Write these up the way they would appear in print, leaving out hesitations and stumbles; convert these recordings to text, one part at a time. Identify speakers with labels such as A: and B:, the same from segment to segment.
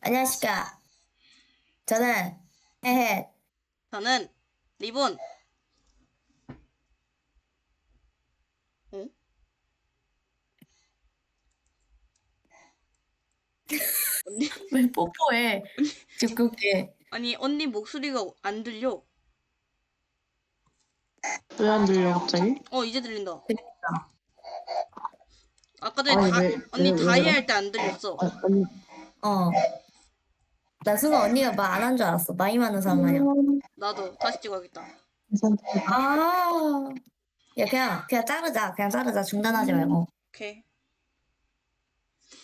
A: 안녕하십니까. 저는 헤헤.
B: 저는 리본. 어? 언니
A: 왜 뽀뽀해? 두껍게.
B: 아니 언니 목소리가 안 들려.
C: 왜 안 들려 갑자기?
B: 이제 들린다.
A: 그니까.
B: 아까 전에
C: 아니
B: 언니
C: 왜
B: 다이
C: 그래?
B: 할 때 안 들렸어.
C: 아니
A: 어. 나 순간 언니가 말 안 한 줄 알았어. 많이 많은 사람 마냥.
B: 나도 다시 찍어야겠다.
A: 아. 야, 그냥 자르자. 그냥 자르자. 중단하지 말고.
B: 오케이.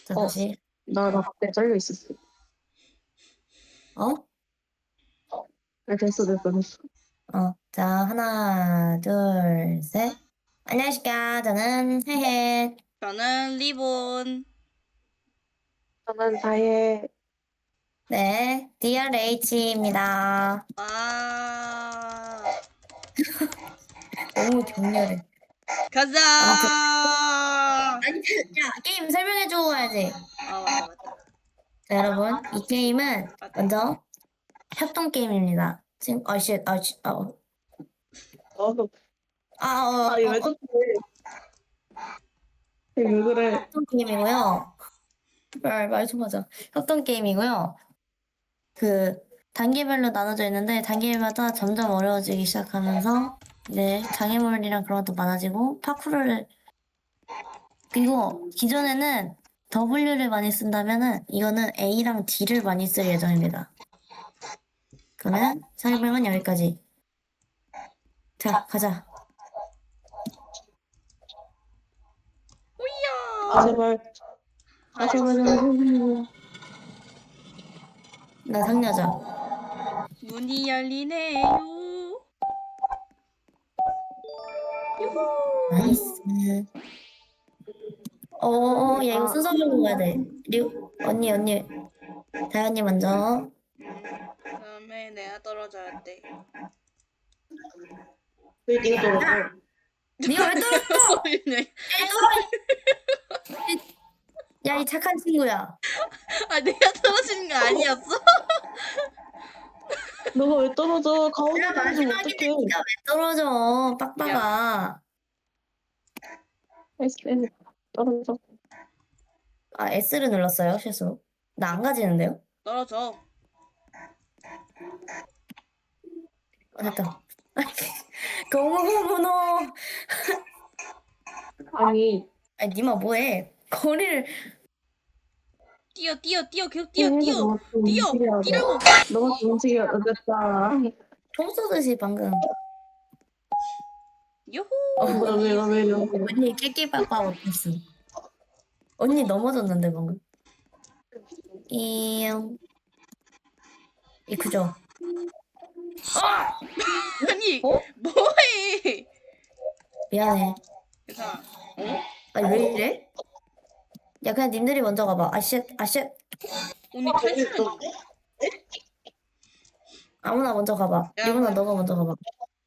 A: 자, 다시.
C: 나 갑자기 잘려 있었어.
A: 어?
C: 됐어.
A: 자, 하나, 둘, 셋. 안녕하십니까. 저는 헤헤.
B: 저는 리본.
C: 저는 다혜.
A: 네, DRH입니다.
B: 아
A: 너무 격렬해.
B: 가자.
A: 아니, 야, 게임 설명해주고 가야지.
B: 맞다.
A: 자, 여러분, 이 게임은 먼저 협동 게임입니다. 지금
C: 이거 왜 저래? 왜 그래?
A: 협동 게임이고요. 말 좀 하자. 협동 게임이고요. 그 단계별로 나눠져 있는데 단계마다 점점 어려워지기 시작하면서 이제 장애물이랑 그런 것도 많아지고 파쿠르를 그리고 기존에는 W를 많이 쓴다면은 이거는 A랑 D를 많이 쓸 예정입니다. 그러면 설명은 여기까지. 자, 가자.
B: 오이야.
C: 제발. 제발.
A: 나 상여자.
B: 문이 열리네요. 유후.
A: 나이스. 야, 이거 순서대로 가야 돼. 언니. 다현이 먼저.
B: 그다음에 내가 떨어져야 돼.
C: 왜 네가 떨어져?
A: 네가 왜 떨어져?
B: 네.
A: 야, 이 착한 친구야.
B: 내가 떨어지는 거 아니었어?
C: 너가 왜 떨어져? 가운데
A: 야,
C: 떨어지면
A: 마지막인데
C: 어떡해?
A: 네가 왜 떨어져? 빡빡아.
C: S 떨어져.
A: 아, S를 눌렀어요, 실수로. 나 안 가지는데요?
B: 떨어져.
A: 됐다. 고무고무노.
C: 아니
A: 니마 뭐해? 거리를.
B: 뛰어 계속 뛰어 뛰라고.
C: 너가 좀 움직여. 됐다.
A: 총 쏘듯이 방금.
B: 유후.
C: 왜 이러고.
A: 언니 깨끼빡빡 못했어. 언니 넘어졌는데 방금. 그죠?
B: 아니
C: 어?
B: 뭐해?
A: 미안해.
B: 괜찮아.
A: 아니 왜 이래? 야 그냥 님들이 먼저 가봐. 아쉣.
B: 언니 탈출했는데?
A: 아무나 먼저 가봐.
B: 야,
A: 리본아
B: 그래.
A: 너가 먼저 가봐.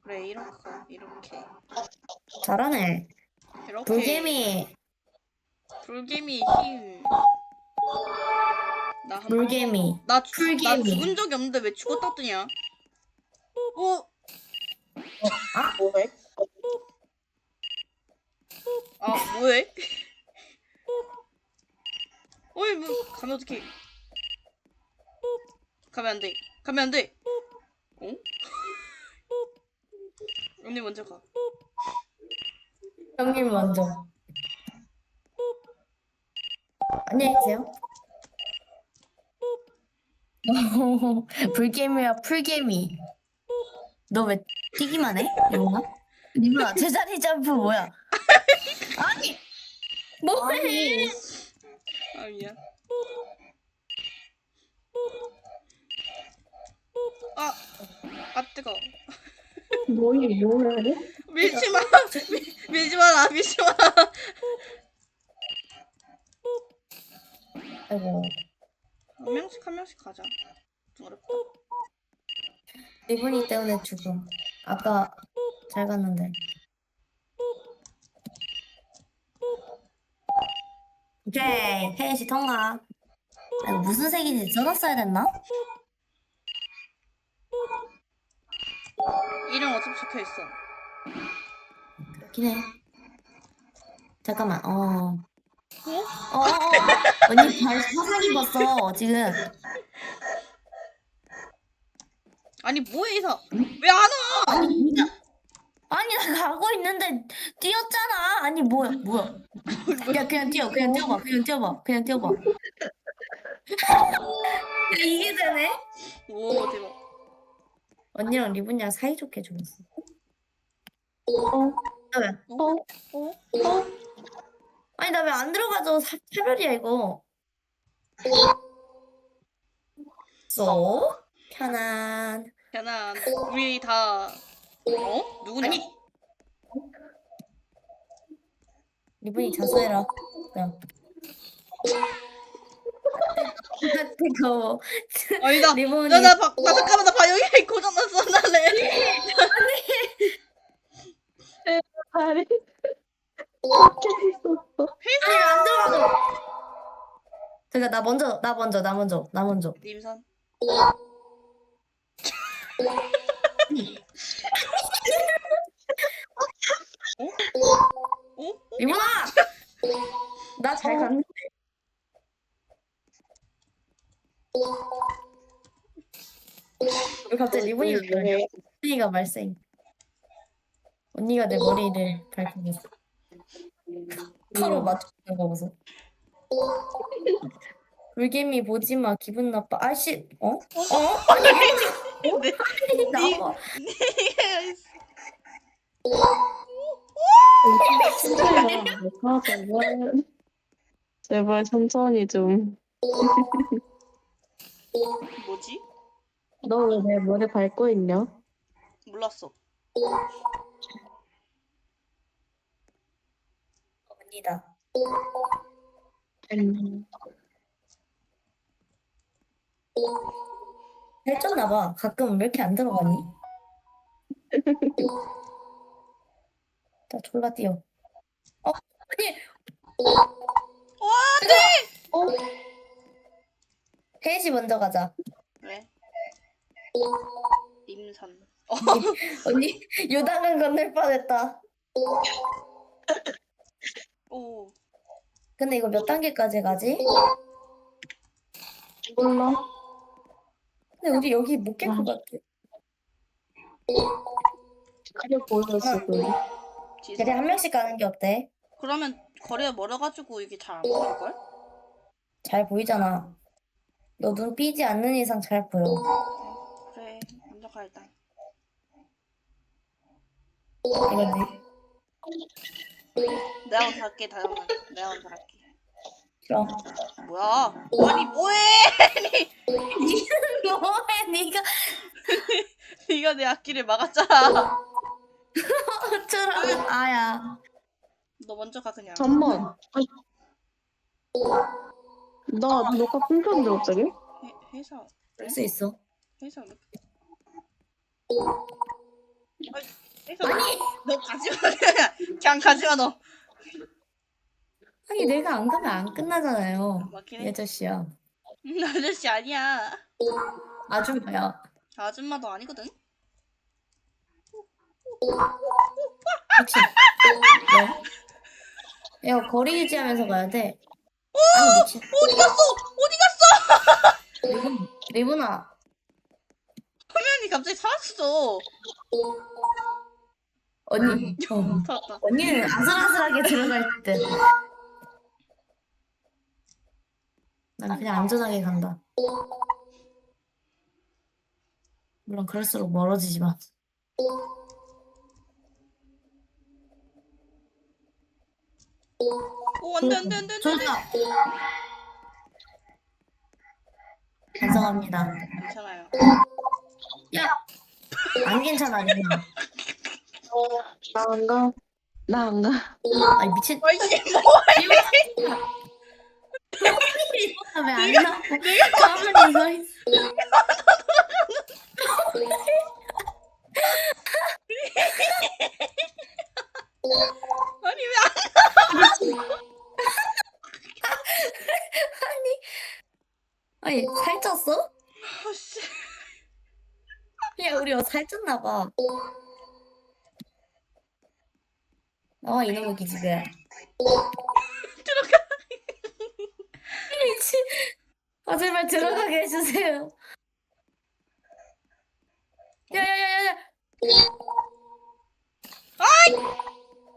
B: 그래 이렇게
A: 잘하네. 불개미.
B: 불개미 힘.
A: 물개미.
B: 나
A: 풀개미.
B: 죽은 적이 없는데 왜 죽었다 뜨냐?
C: 뭐해?
B: 뭐해? 어이 뭐 가면 어떡해? 가면 안 돼. 어? 언니 먼저 가.
A: 형님 먼저. 안녕히 계세요. 불개미야 풀개미. 너 왜 뛰기만 해? 리본아 제자리 점프 뭐야? 아니 뭐해?
B: 미안. 뜨거.
C: 뭐해?
B: 밀지 마. 밀지 마.
A: 아이고.
B: 한 명씩 가자. 좀 어렵다.
A: 리본이 때문에 죽음. 아까 잘 갔는데. 오케이. 혜인씨 통과. 아, 이거 무슨 색인지 써놨어야 됐나?
B: 이름 어차피 적혀있어.
A: 그렇긴 해. 잠깐만,
B: 어?
A: 언니 발 화상 입었어, 지금.
B: 아니 뭐해 이사? 왜 안 와?
A: 아니, 진짜. 아니, 나 가고 있는데 뛰었잖아. 아니, 뭐야. 야, 그냥 뛰어봐. 그냥 뛰어봐. 야, 이게 되네?
B: 오 대박.
A: 언니랑 리본이랑 사이좋게 죽었어.
C: 어?
A: 나 왜?
B: 어? 어?
A: 아니, 나 왜 안 들어가죠? 차별이야, 이거. 쏘? 편안.
B: 야나 우리 다 어? 누구냐?
A: 아니. 리본이 자수해라. 그냥. 뜨거워.
B: 아니다.
A: 리본이.
B: 잠깐만 나 여기 고장났어 나래.
C: 다리 꺾여있었어.
A: 아니, 안 들어가죠? 잠깐, 나 먼저.
B: 님선. 어? 어?
A: 리본아! 나 잘 갔는데. 왜 갑자기 리본이가 말썽. 언니가 내 머리를 밟고 있어. 서로 맞추는 거 보소. 불개미 보지 마. 기분 나빠. 아씨, 어? 아니,
B: 네.
A: 아니, 나와.
C: 천천히 가. 제발 천천히 좀.
B: 뭐지?
C: 너 왜 내 머리 밟고 있냐?
B: 몰랐어.
A: 언니다. 살쪘나 봐. 가끔 왜 이렇게 안 들어가니? 나 졸라 뛰어. 아니.
B: 와,
A: 혜지 먼저 가자.
B: 왜? 님선.
A: 언니 요단강 건널 뻔했다.
B: 오.
A: 근데 이거 몇 단계까지 가지?
C: 몰라.
A: 근데 우리 여기 못 깰 것 같아.
C: 그래 보였어.
B: 지선.
A: 그래, 한 명씩 가는 게 어때?
B: 그러면 거리가 멀어가지고 이게 잘 안 보일 걸?
A: 잘 보이잖아. 너 눈 삐지 않는 이상 잘 보여.
B: 그래. 먼저 가 일단.
A: 이거지.
B: 내가 먼저 할게 다영아. 내가 먼저 할게.
A: 싫어.
B: 뭐야? 아니 뭐해?
A: 뭐해, 네가.
B: 네가 내 앞길을 막았잖아.
A: 어쩌라고. 아야.
B: 너 먼저 가 그냥.
C: 잠만. 나 녹화 끊겼는데 갑자기?
B: 회사.
A: 할 수 있어.
B: 회사 왜? 회사 너 가지마 그냥 가지마 너.
A: 아니, 내가 안 가면 안 끝나잖아요.
B: 맞긴
A: 이
B: 해.
A: 아저씨야.
B: 아저씨 아니야.
A: 아줌마야.
B: 아줌마도 아니거든.
A: 혹시. 왜? 야, 거리 유지하면서 가야 돼. 아니, 미친.
B: 어디 갔어? 어디 갔어?
A: 리본아.
B: 화면이 갑자기 사라졌어.
A: 언니.
B: 살았다.
A: 언니는 아슬아슬하게 들어갈 때. 난 그냥 안전하게 간다. 물론 그럴수록 멀어지지만.
B: 오 안돼.
A: 좋다. 반성합니다.
B: 괜찮아요.
A: 야! 안 괜찮아, 리본아.
C: 나 안 가. 나 안 가.
A: 아니, 미친.
B: 아이씨
A: 리본아, 왜안 나와? 가만히 서 있어.
B: 아니 왜 안?
A: 아니 살쪘어?
B: 아씨.
A: 야 우리 살쪘나 봐. 나와 이놈의 기집애.
B: 들어가.
A: 미친. 아 제발 들어가게 해주세요. 야야야야야.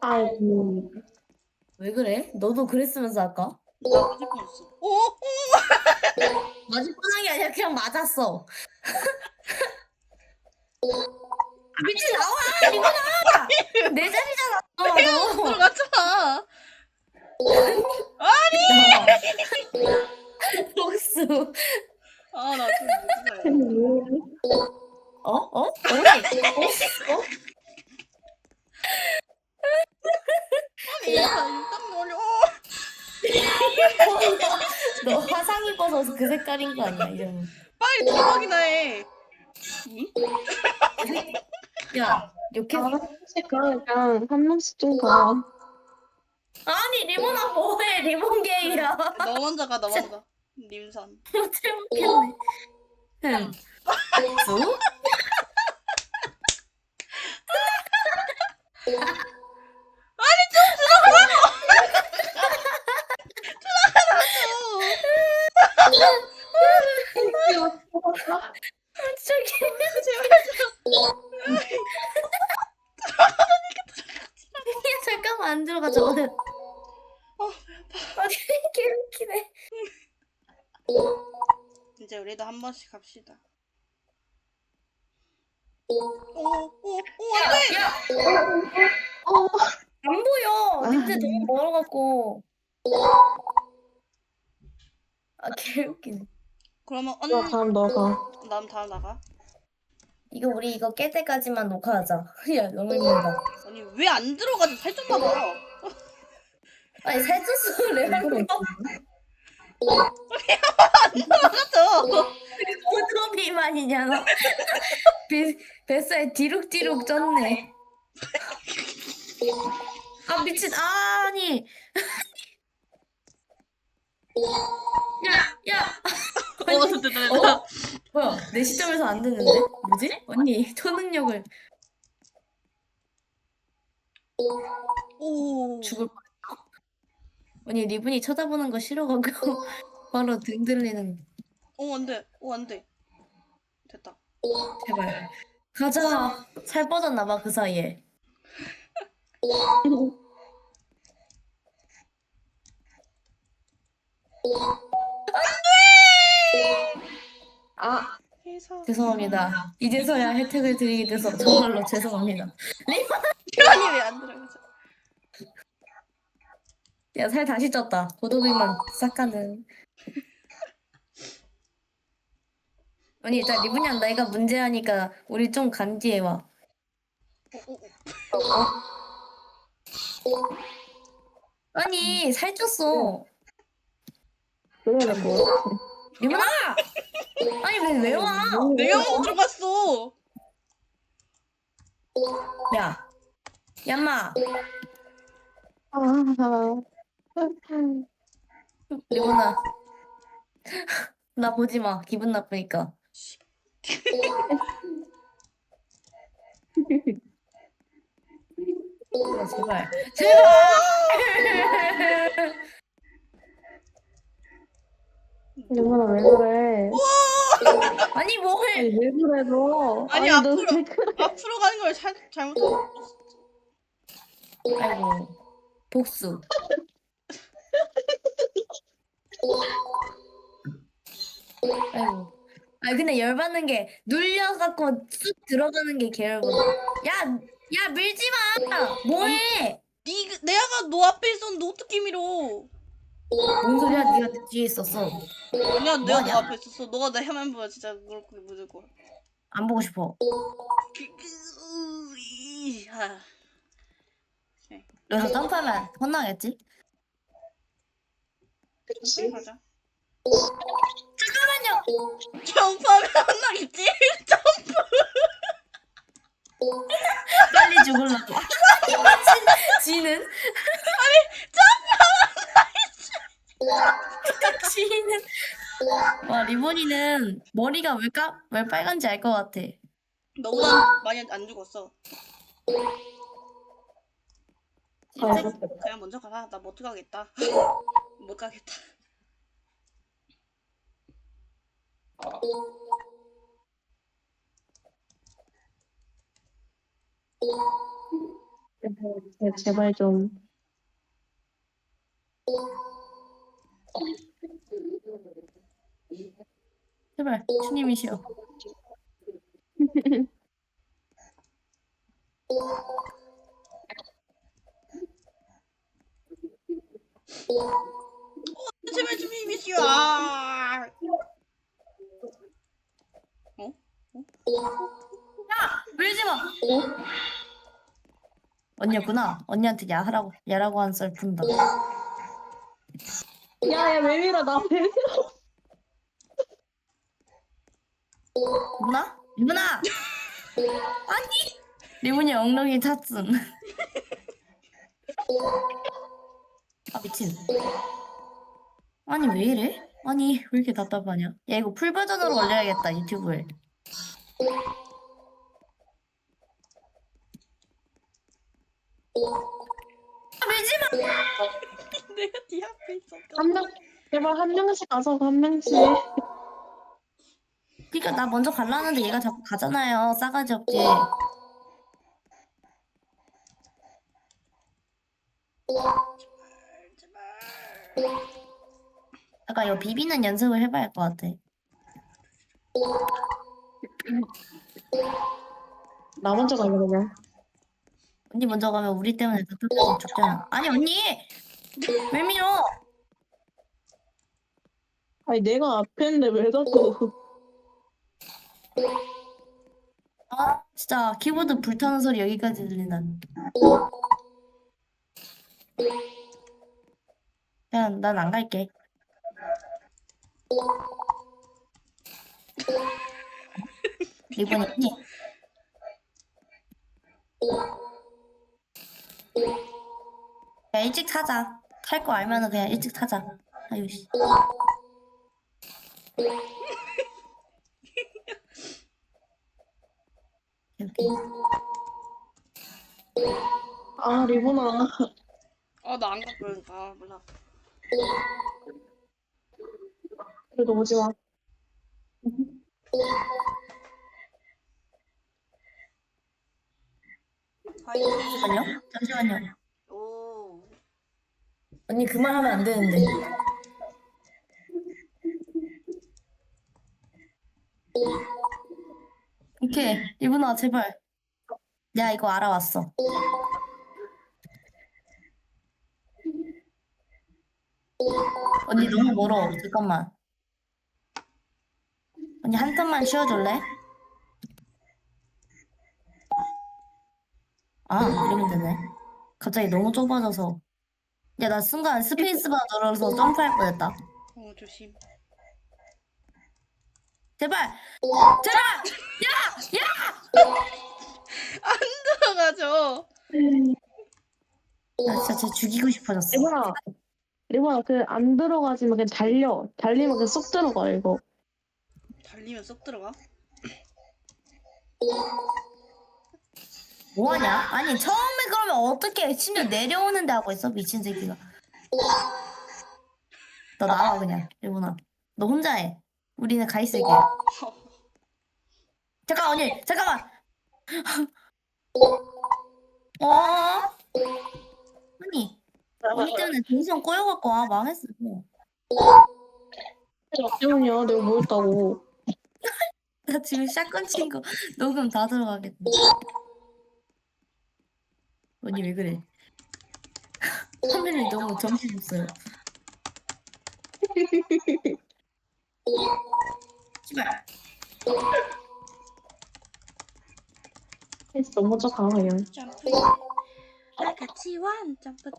C: 아이고.
A: 왜 그래? 너도 그랬으면서 아까?
B: 나 맞을 뻔했어. 오, 오.
A: 맞을 뻔한 게 아니라 그냥 맞았어. 아, 미친 나와 이거나. 내 자리잖아. 너.
B: 들어갔잖아.
A: 나와. 복수.
B: 아, 나 좀 무서워.
A: 어? 어? 언니? 어?
B: 아니, 나 일단 놀려.
A: 너 화상 입어서 그 색깔인 거 아니야 이러면.
B: 빨리 들어가기나 해.
A: 야 욕해.
C: 하나씩 그러니까 한 명씩 좀 가.
A: 아니 리모나 뭐해 리몬 게이야.
B: 너 먼저 가, 너 먼저. 님선.
A: 못해먹겠네. 복수? 저기 잠깐만 안 들어가 저거는. 아니 개웃기네.
B: 이제 우리도 한 번씩 갑시다. 오, 오, 오, 안 돼!
A: 야! 안 보여. 밑에 너무 멀어갖고. 아 개웃기네.
B: 그러면
C: 야, 다음 너가.
B: 다음 나가.
A: 이거 우리 이거 깰 때까지만 녹화하자. 야 너무 힘들다.
B: 아니, 왜 안 들어가지? 살쪘나 봐.
A: 아니 살쪘어 레몬.
B: 맞아.
A: 고도 비만이냐 너. 뱃살 디룩디룩 쪘네. 아 미친. 아니. 야.
B: 됐다.
A: 뭐야 내 시점에서 안 됐는데? 뭐지? 언니 초능력을
B: 오.
A: 죽을 뻔했다. 언니 리분이 쳐다보는 거 싫어가지고 바로 등 들리는.
B: 오, 안 돼. 오, 안 돼. 됐다.
A: 제발 가자. 살 뻗었나 봐 그 사이에.
C: 아,
B: 해서.
A: 죄송합니다. 이제서야 혜택을 드리게 돼서 정말로 죄송합니다.
B: 아니, 왜 안 들어가지?
A: 야 살 다시 쪘다. 고도비만 싹가는. 언니 일단 리분이랑 나이가 문제하니까 우리 좀 간디해와. 아니 살쪘어.
C: 그래, 뭐.
A: 리분아! 아니 왜 와?
B: 내가 못 들어갔어.
A: 야 얌마
C: 아,
A: 리분아 나 보지 마. 기분 나쁘니까. 그래, 제발. 제발!
C: 누구나 왜 그래?
A: 아니 뭐해?
C: 아니, 왜 그래, 너?
B: 아니,
C: 너
B: 앞으로.
C: 왜 그래?
B: 앞으로 가는 걸 잘못했어.
A: 아이고 복수. 아이고. 아 근데 열받는 게 눌려갖고 쑥 들어가는 게 개열받아. 야 밀지 마. 뭐해?
B: 내가 너 앞에 있었는데 어떻게 밀어?
A: 뭔 소리야? 네가 뒤에 있었어.
B: 아니야, 내가
A: 뭐하냐?
B: 너 앞에 있었어. 너가 내 화면 보면 진짜 그렇게 묻을 거야.
A: 안 보고 싶어.
B: 아.
A: 여기서 점프하면 혼나겠지?
C: 그치?
B: 가자.
A: 잠깐만요.
B: 점프하면 혼나겠지?
A: 빨리 죽을라고. 지는? 아니 점프하면 지는 와, 리본이는 머리가 왜 빨간지 알 것 같아.
B: 너보다 많이 안 죽었어.
A: 진짜?
B: 그냥 먼저 가라. 나 못 가겠다. 못 가겠다.
C: 제발 좀.
A: 제발, 주님이시여.
B: 제발 주님이시여. 아! 어?
A: 밀지 마! 언니였구나. 언니한테 야라고 한 썰 푼다.
C: 야, 왜 밀어, 나 왜 밀어.
A: 리본아? 리본아! 아니! 리본이 엉덩이 탔음. 아, 미친. 아니, 왜 이래? 아니, 왜 이렇게 답답하냐? 야, 이거 풀 버전으로 올려야겠다, 유튜브에. 아, 밀지 마!
B: 내가 뒤 앞에 있었어.
C: 제발 한 명씩 가서 한 명씩.
A: 그니까 나 먼저 갈라는데 얘가 자꾸 가잖아요. 싸가지 없지.
B: 제발.
A: 잠깐 이거 비비는 연습을 해봐야 할 것 같아.
C: 나 먼저 가려, 그냥.
A: 언니 먼저 가면 우리 때문에 답답해서 죽잖아. 아니 언니! 왜 밀어?
C: 아니, 내가 앞에 있는데 왜 자꾸.
A: 아 진짜 키보드 불타는 소리 여기까지 들린다. 그냥 난 안 갈게. 리본이 언니. 야 일찍 타자. 탈 거 알면은 그냥 일찍 타자. 아유 씨. 오케이.
C: 아, 리본아.
B: 나 안 가. 그러니까. 몰라.
C: 그래도 오지 마.
B: 화이팅.
A: 잠시만요.
B: 오.
A: 언니 그 말 하면 안 되는데. 오케이 리본아 제발. 내가 이거 알아왔어. 언니 너무 멀어. 잠깐만. 언니 한 턴만 쉬어줄래? 아, 이러면 되네. 갑자기 너무 좁아져서. 야, 나 순간 스페이스바 눌러서 점프할 뻔했다.
B: 조심.
A: 제발! 제발! 야!
B: 들어가죠.
A: 나 진짜 쟤 죽이고 싶어졌어.
C: 리본아, 안 들어가지면 그냥 달려. 달리면 그냥 쏙 들어가, 이거.
B: 달리면 쏙 들어가.
A: 뭐하냐? 아니, 처음에 그러면 어떻게 심지어 내려오는데 하고 있어? 미친 새끼가. 너 나와, 그냥. 일본아. 너 혼자 해. 우리는 가 있을게. 잠깐, 언니! 잠깐만! 언니! 언니 때문에 동선 꼬여갖고, 망했어.
C: 때문이야, 내가 뭐 했다고.
A: 나 지금 샷건 친 거 녹음 다 들어가겠다. 언니 왜 그래? 화면이 너무 정신없어요. 씨발.
C: 너 먼저 가, 그냥.
B: 점프. 같이 완 점프.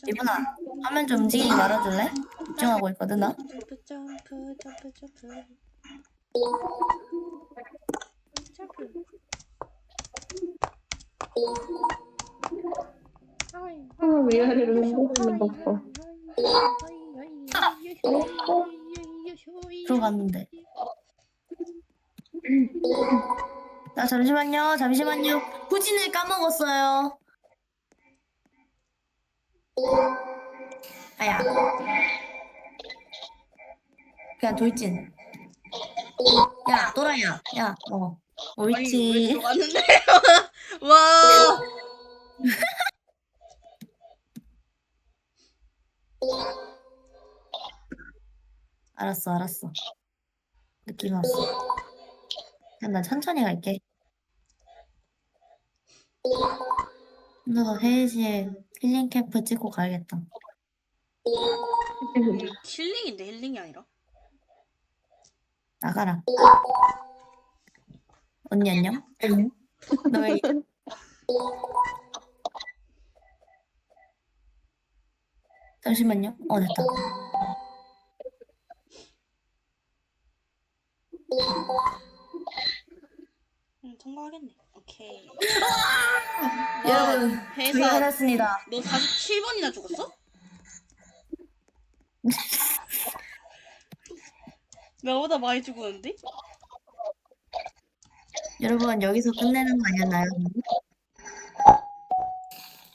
A: 이분아, 화면 좀 움직이지 말아줄래? 집중하고 있거든 나.
B: 점프.
C: 위아래로 흔들리는 거 봐.
A: 들어갔는데. 나 잠시만요. 후진을 까먹었어요. 아야. 그냥 돌진. 야, 또라이야. 야,
B: 아니 왜
A: 옳지.
B: 들어갔는데? 와.
A: 알았어. 느낌 왔어. 그냥 나 천천히 갈게. 혼자서 3시에 힐링 캠프 찍고 가야겠다.
B: 힐링인데 힐링이 아니라.
A: 나가라. 언니 안녕? 너 왜? 잠시만요. 됐다.
B: 통과하겠네. 오케이.
A: 여러분,
B: 회사
A: 저희가 해냈습니다.
B: 너 47번이나 죽었어? 나보다 많이 죽었는데?
A: 여러분, 여기서 끝내는 거 아니었나요?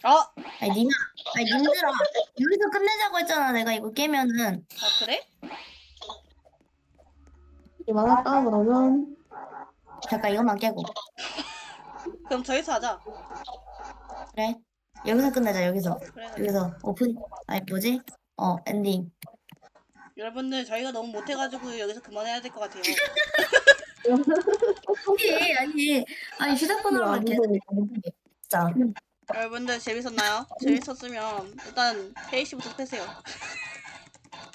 B: 아!
A: 님들아. 여기서 끝내자고 했잖아. 내가 이거 깨면은.
B: 아 그래?
C: 이만 할까 그러면?
A: 잠깐 이것만 깨고.
B: 그럼 저기서 하자.
A: 그래? 여기서 끝내자, 여기서.
B: 그래.
A: 여기서 오픈. 뭐지? 엔딩.
B: 여러분들 저희가 너무 못해가지고 여기서 그만해야 될 것 같아요.
A: 아니, 휴대폰으로만 계속. 진짜.
B: 여러분들 재밌었나요? 재밌었으면 일단 페이시부터 패세요.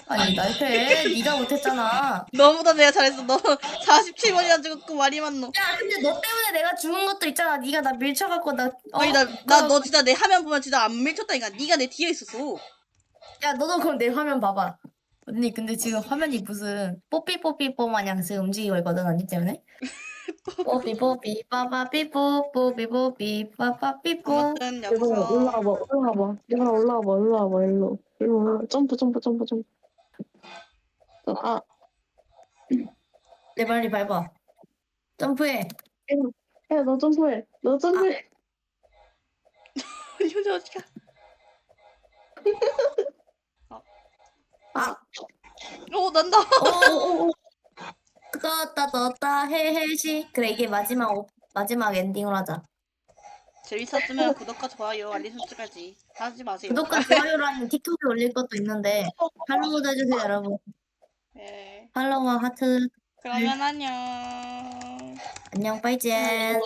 A: 아니, 날 패. 네가 못했잖아.
B: 너보다 내가 잘했어. 너 47번이나 죽었고 말이 많노.
A: 야, 근데 너 때문에 내가 죽은 것도 있잖아. 네가 나 밀쳐갖고
B: 아니 나 너 진짜 내 화면 보면 진짜 안 밀쳤다니까. 네가 내 뒤에 있었어.
A: 야, 너도 그럼 내 화면 봐봐. 언니, 근데 지금 화면이 무슨 뽀삐뽀삐뽀 마냥 지금 움직이고 있거든, 언니 때문에. 뽀삐뽀삐 빠빠삐뽀 뽀삐뽀삐 빠빠삐뽀.
B: 아무튼
C: 이거
B: 여기서
C: 올라와봐. 일로. 점프. 아,
A: 내 발이 밟아. 점프해.
C: 야, 너 점프해.
B: 이거 어디가? 난다.
A: 떴다 해해시. 그래, 이게 마지막 엔딩으로 하자.
B: 재밌었으면 구독과 좋아요, 알림 설정까지 하지 마세요.
A: 구독과 좋아요라는 틱톡에 올릴 것도 있는데 팔로우도 해주세요, 여러분.
B: 네.
A: 팔로우와 하트.
B: 그러면 안녕.
A: 안녕, 빠이젠.